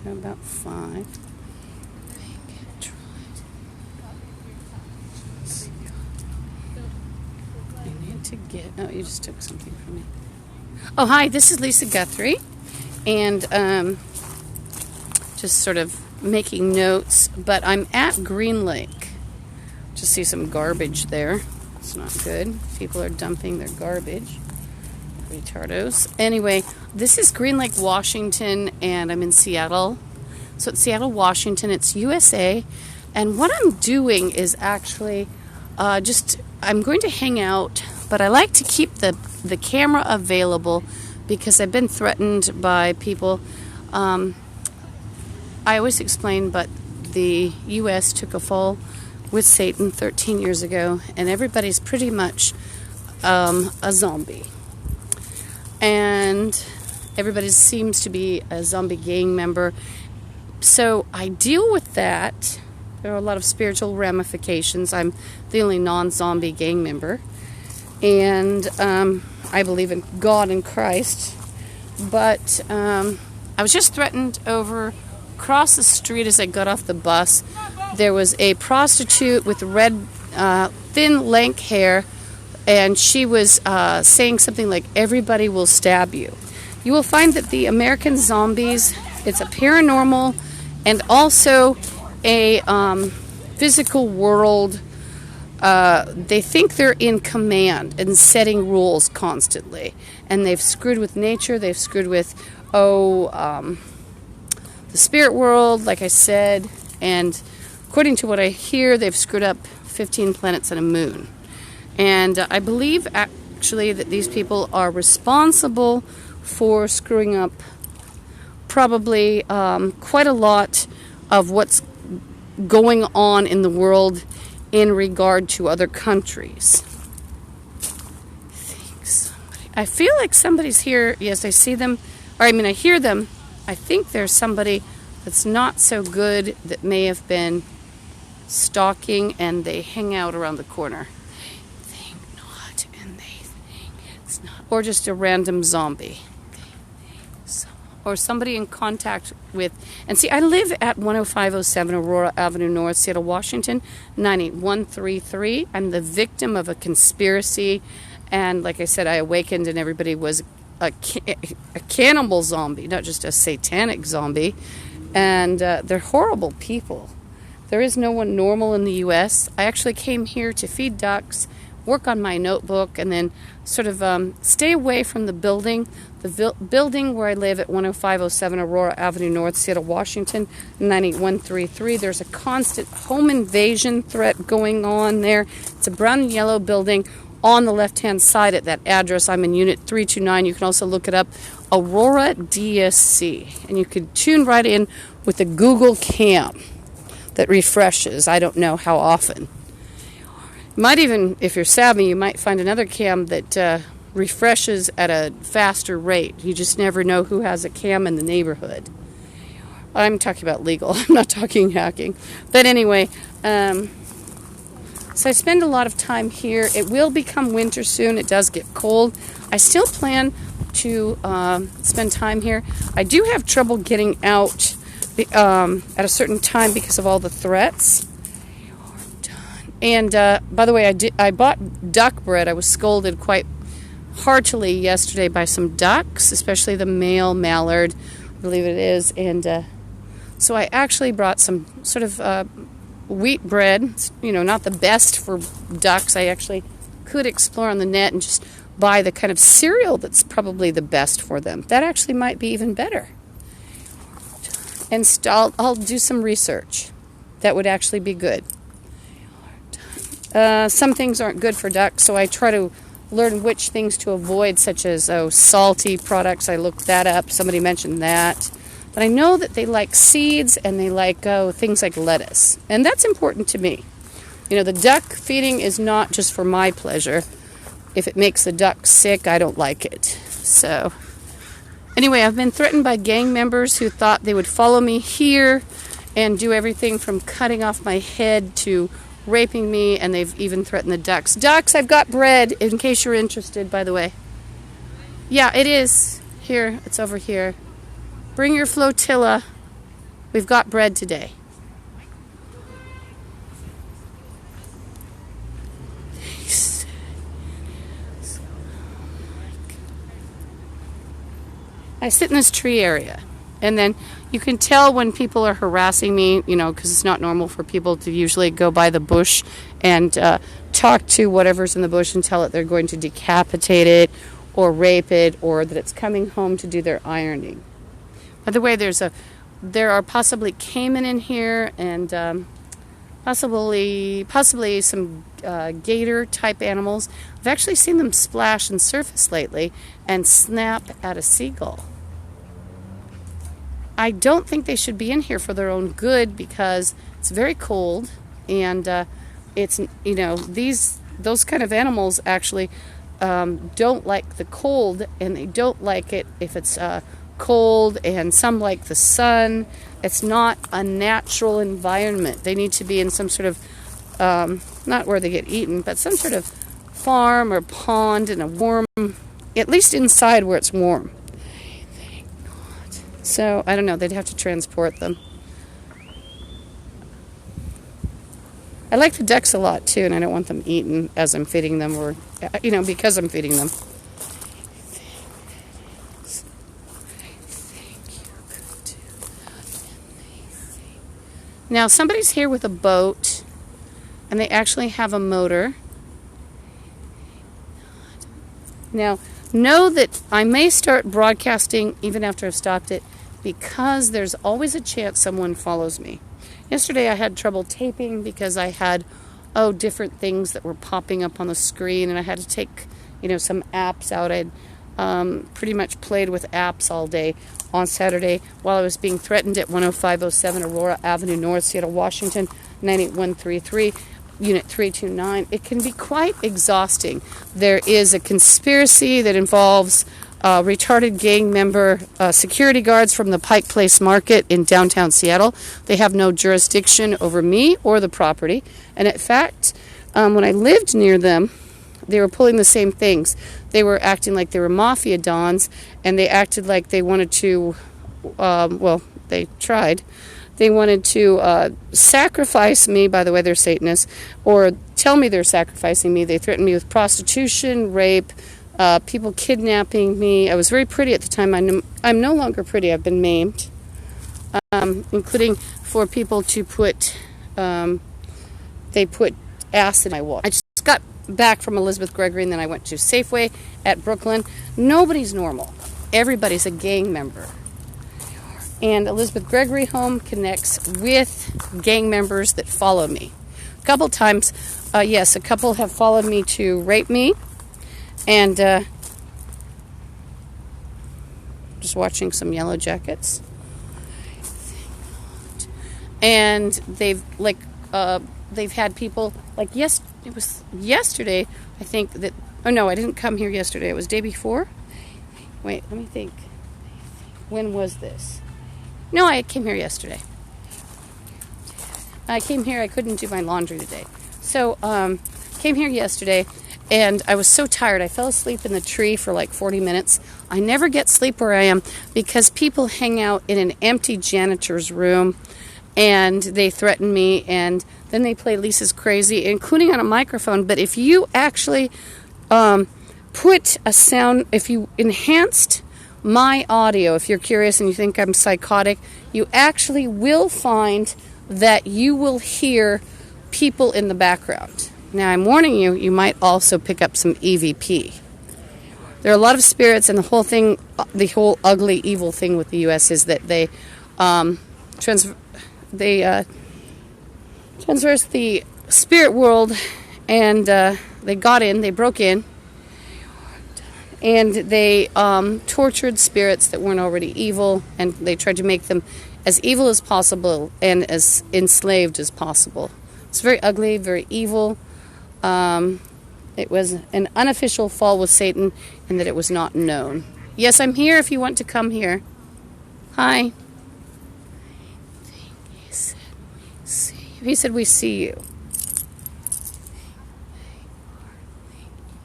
About 5. I need to get... Oh, you just took something from me. Oh, hi, this is Lisa Guthrie. And just sort of making notes. But I'm at Green Lake. Just see some garbage there. It's not good. People are dumping their garbage. Retardos. Anyway, this is Green Lake, Washington, and I'm in Seattle. So it's Seattle, Washington. It's USA. And what I'm doing is actually I'm going to hang out, but I like to keep the camera available because I've been threatened by people. I always explain, but the U.S. took a fall with Satan 13 years ago, and everybody's pretty much a zombie. And everybody seems to be a zombie gang member. So I deal with that. There are a lot of spiritual ramifications. I'm the only non-zombie gang member. And I believe in God and Christ. But I was just threatened over across the street as I got off the bus. There was a prostitute with red, thin, lank hair. And she was saying something like, everybody will stab you. You will find that the American zombies, it's a paranormal and also a physical world. They think they're in command and setting rules constantly. And they've screwed with nature. They've screwed with, the spirit world, like I said. And according to what I hear, they've screwed up 15 planets and a moon. And I believe, actually, that these people are responsible for screwing up probably quite a lot of what's going on in the world in regard to other countries. I feel like somebody's here. Yes, I see them. I hear them. I think there's somebody that's not so good that may have been stalking, and they hang out around the corner. Or just a random zombie. Or somebody in contact with... And see, I live at 10507 Aurora Avenue North, Seattle, Washington, 98133. I'm the victim of a conspiracy. And like I said, I awakened and everybody was a cannibal zombie, not just a satanic zombie. And they're horrible people. There is no one normal in the U.S. I actually came here to feed ducks, work on my notebook, and then sort of stay away from the building. The building where I live at 10507 Aurora Avenue North, Seattle, Washington, 98133. There's a constant home invasion threat going on there. It's a brown and yellow building on the left-hand side at that address. I'm in Unit 329. You can also look it up, Aurora DSC. And you could tune right in with the Google Cam that refreshes. I don't know how often. Might even, if you're savvy, you might find another cam that refreshes at a faster rate. You just never know who has a cam in the neighborhood. I'm talking about legal. I'm not talking hacking. But anyway, so I spend a lot of time here. It will become winter soon. It does get cold. I still plan to spend time here. I do have trouble getting out at a certain time because of all the threats. And by the way, I bought duck bread. I was scolded quite heartily yesterday by some ducks, especially the male mallard, I believe it is. And so I actually brought some sort of wheat bread. It's, not the best for ducks. I actually could explore on the net and just buy the kind of cereal that's probably the best for them. That actually might be even better. And I'll do some research. That would actually be good. Some things aren't good for ducks, so I try to learn which things to avoid, such as salty products. I looked that up. Somebody mentioned that. But I know that they like seeds and they like things like lettuce. And that's important to me. The duck feeding is not just for my pleasure. If it makes the duck sick, I don't like it. So, anyway, I've been threatened by gang members who thought they would follow me here and do everything from cutting off my head to raping me, and they've even threatened the ducks. Ducks, I've got bread, in case you're interested, by the way. Yeah, it is. Here, it's over here. Bring your flotilla. We've got bread today. I sit in this tree area, and then you can tell when people are harassing me, you know, because it's not normal for people to usually go by the bush and talk to whatever's in the bush and tell it they're going to decapitate it or rape it, or that it's coming home to do their ironing. By the way, there are possibly caiman in here, and possibly some gator type animals. I've actually seen them splash and surface lately and snap at a seagull. I don't think they should be in here for their own good, because it's very cold, and it's, you know, those kind of animals actually don't like the cold, and they don't like it if it's cold, and some like the sun. It's not a natural environment. They need to be in some sort of not where they get eaten, but some sort of farm or pond in a warm, at least inside where it's warm. So I don't know, they'd have to transport them. I like the ducks a lot too, and I don't want them eaten as I'm feeding them, or, you know, because I'm feeding them. Now somebody's here with a boat, and they actually have a motor. Now, know that I may start broadcasting even after I've stopped it, because there's always a chance someone follows me. Yesterday I had trouble taping because I had different things that were popping up on the screen, and I had to take, you know, some apps out. I'd pretty much played with apps all day on Saturday while I was being threatened at 10507 Aurora Avenue North, Seattle, Washington, 98133. Unit 329. It can be quite exhausting. There is a conspiracy that involves retarded gang member security guards from the Pike Place Market in downtown Seattle. They have no jurisdiction over me or the property. And in fact, when I lived near them, they were pulling the same things. They were acting like they were mafia dons, and they acted like they wanted to, they tried. They wanted to sacrifice me, by the way, they're Satanists, or tell me they're sacrificing me. They threatened me with prostitution, rape, people kidnapping me. I was very pretty at the time. I'm no longer pretty. I've been maimed, including for people to put, they put acid in my water. I just got back from Elizabeth Gregory, and then I went to Safeway at Brooklyn. Nobody's normal. Everybody's a gang member. And Elizabeth Gregory home connects with gang members that follow me. A couple times, yes, a couple have followed me to rape me. And just watching some Yellow Jackets. And they've had people, like, it was yesterday, I think that, oh no, I didn't come here yesterday. It was day before. Wait, let me think. When was this? No, I came here yesterday. I came here, I couldn't do my laundry today. So, came here yesterday, and I was so tired. I fell asleep in the tree for like 40 minutes. I never get sleep where I am because people hang out in an empty janitor's room, and they threaten me, and then they play Lisa's Crazy, including on a microphone. But if you actually put a sound, if you enhanced my audio, if you're curious and you think I'm psychotic, you actually will find that you will hear people in the background. Now, I'm warning you, you might also pick up some EVP. There are a lot of spirits, and the whole thing, the whole ugly, evil thing with the U.S. is that they transverse the spirit world, and they broke in, and they tortured spirits that weren't already evil, and they tried to make them as evil as possible and as enslaved as possible. It's very ugly, very evil. It was an unofficial fall with Satan, and that it was not known. Yes, I'm here if you want to come here. Hi. He said we see you.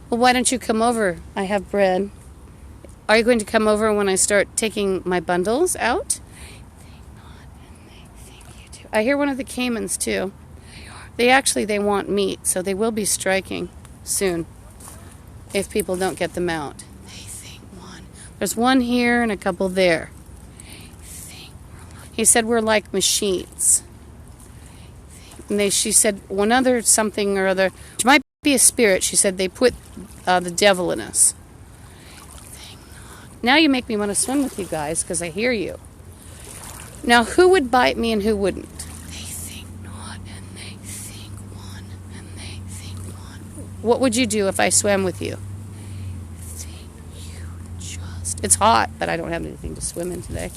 Well, why don't you come over? I have bread. Are you going to come over when I start taking my bundles out? I hear one of the caimans too. They want meat, so they will be striking soon if people don't get them out. They think one. There's one here and a couple there. He said we're like machines. And she said one other something or other. It might be a spirit. She said they put the devil in us. Now you make me want to swim with you guys because I hear you. Now who would bite me and who wouldn't? They think not and they think one and they think one. What would you do if I swam with you? Think you just. It's hot, but I don't have anything to swim in today.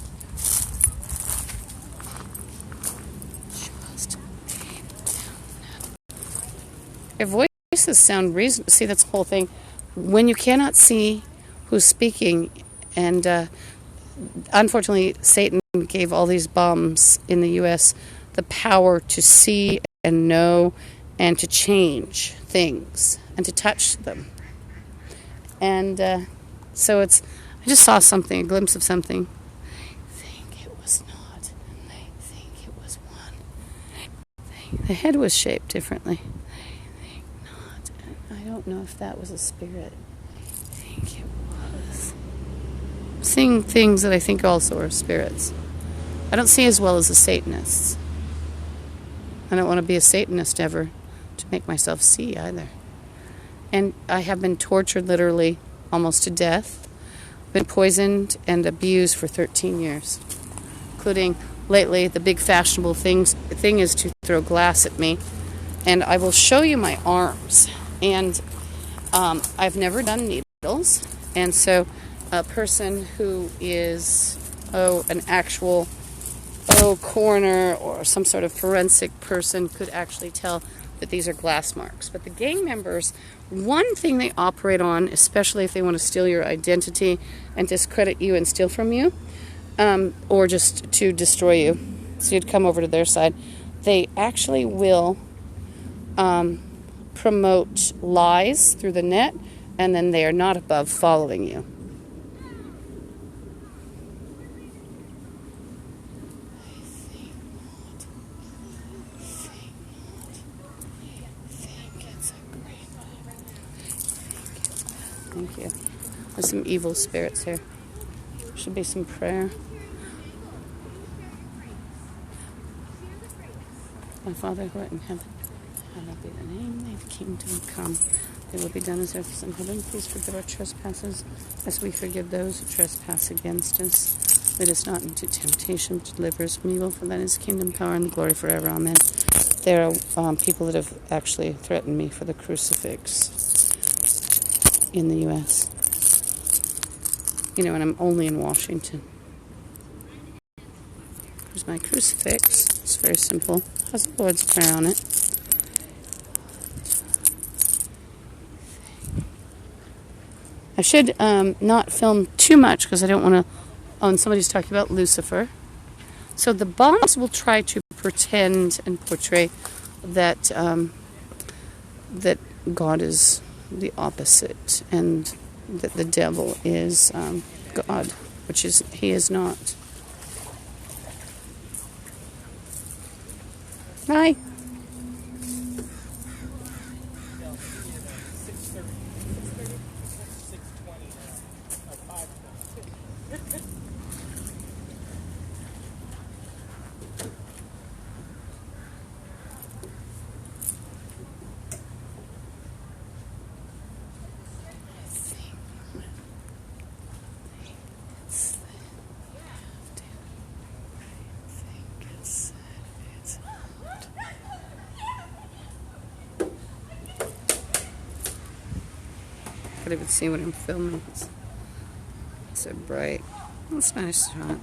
Your voices sound reasonable. See, that's the whole thing. When you cannot see who's speaking, and unfortunately, Satan gave all these bums in the U.S. the power to see and know and to change things and to touch them. And so I just saw something, a glimpse of something. They think it was not, and they think it was one. The head was shaped differently. I don't know if that was a spirit. I think it was. I'm seeing things that I think also are spirits. I don't see as well as the Satanists. I don't want to be a Satanist ever to make myself see either. And I have been tortured literally almost to death. Been poisoned and abused for 13 years. Including lately the big fashionable thing is to throw glass at me. And I will show you my arms. And I've never done needles, and so a person who is an actual coroner or some sort of forensic person could actually tell that these are glass marks. But the gang members, one thing they operate on, especially if they want to steal your identity and discredit you and steal from you, or just to destroy you, so you'd come over to their side, they actually will promote lies through the net, and then they are not above following you. Thank you. There's some evil spirits here. Should be some prayer. My Father who art in heaven, hallowed be thy name, thy kingdom come. Thy will be done as earth is in heaven. Please forgive our trespasses, as we forgive those who trespass against us. Lead us not into temptation, but deliver us from evil. For thine is the kingdom, power, and the glory forever. Amen. There are people that have actually threatened me for the crucifix in the U.S. You know, and I'm only in Washington. Here's my crucifix. It's very simple. It has the Lord's Prayer on it. I should not film too much because I don't want to... Oh, and somebody's talking about Lucifer. So the bombs will try to pretend and portray that that God is the opposite and that the devil is God, which is he is not. Hi. I can't even see what I'm filming. It's so bright. That's a nice shot.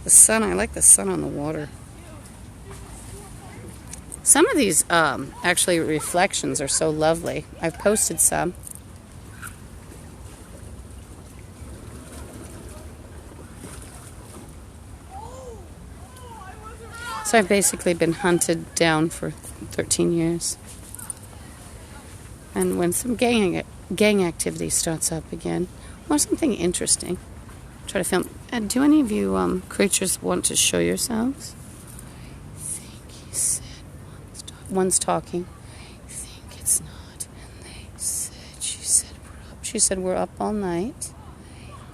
The sun, I like the sun on the water. Some of these actually reflections are so lovely. I've posted some. So I've basically been hunted down for 13 years. And when some gang activity starts up again, or something interesting, try to film. Do any of you creatures want to show yourselves? one's talking. I think it's not. And they said, she said we're up all night.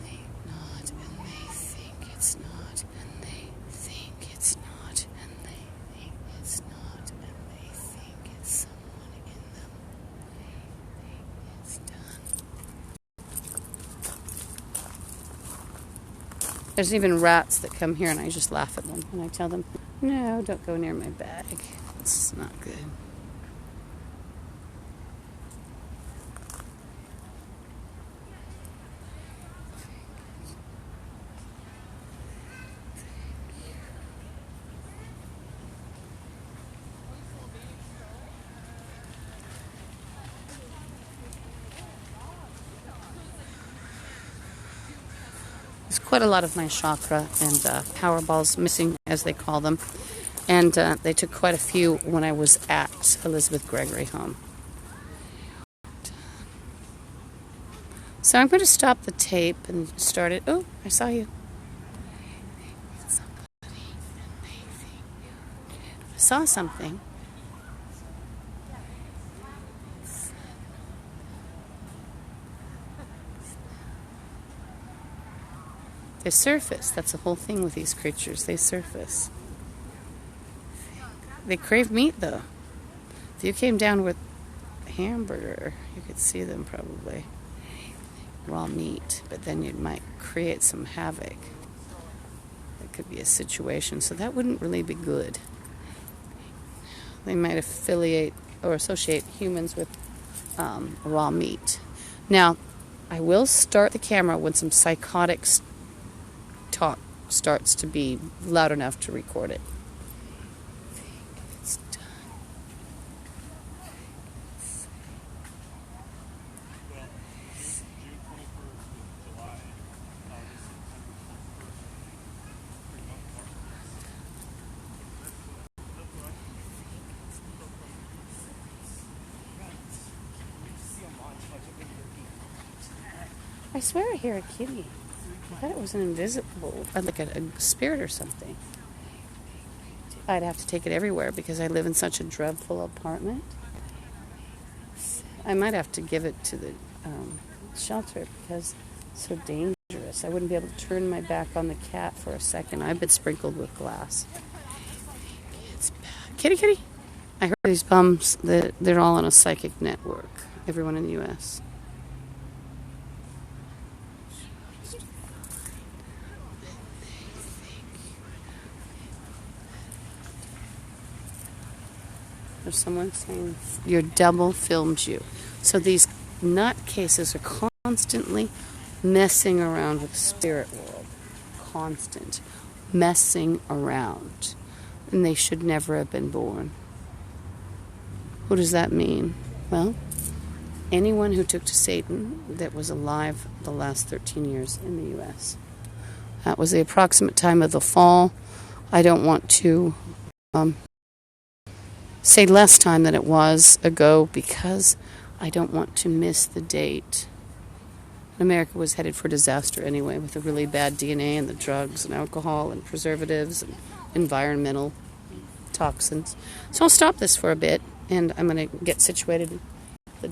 They not, and they think it's not, and they think it's not, and they think it's not, and they think it's someone in them. They think it's done. There's even rats that come here, and I just laugh at them, and I tell them, no, don't go near my bag. It's not good. There's quite a lot of my chakra and power balls missing, as they call them. And they took quite a few when I was at Elizabeth Gregory home. So I'm going to stop the tape and start it. Oh, I saw you. I saw something. They surface. That's the whole thing with these creatures. They surface. They crave meat, though. If you came down with a hamburger, you could see them probably. Raw meat, but then you might create some havoc. That could be a situation, so that wouldn't really be good. They might affiliate or associate humans with raw meat. Now, I will start the camera when some psychotic talk starts to be loud enough to record it. It's done. I swear I hear a kitty. I thought it was an invisible, like a spirit or something. I'd have to take it everywhere because I live in such a dreadful apartment. I might have to give it to the shelter because it's so dangerous. I wouldn't be able to turn my back on the cat for a second. I've been sprinkled with glass. It's bad. Kitty, kitty. I heard these bums, they're all on a psychic network. Everyone in the U.S. There's someone saying your double filmed you. So these nutcases are constantly messing around with the spirit world. Constant messing around. And they should never have been born. What does that mean? Well, anyone who took to Satan that was alive the last 13 years in the U.S. That was the approximate time of the fall. I don't want to say less time than it was ago because I don't want to miss the date. America was headed for disaster anyway with the really bad DNA and the drugs and alcohol and preservatives and environmental toxins. So I'll stop this for a bit and I'm going to get situated. The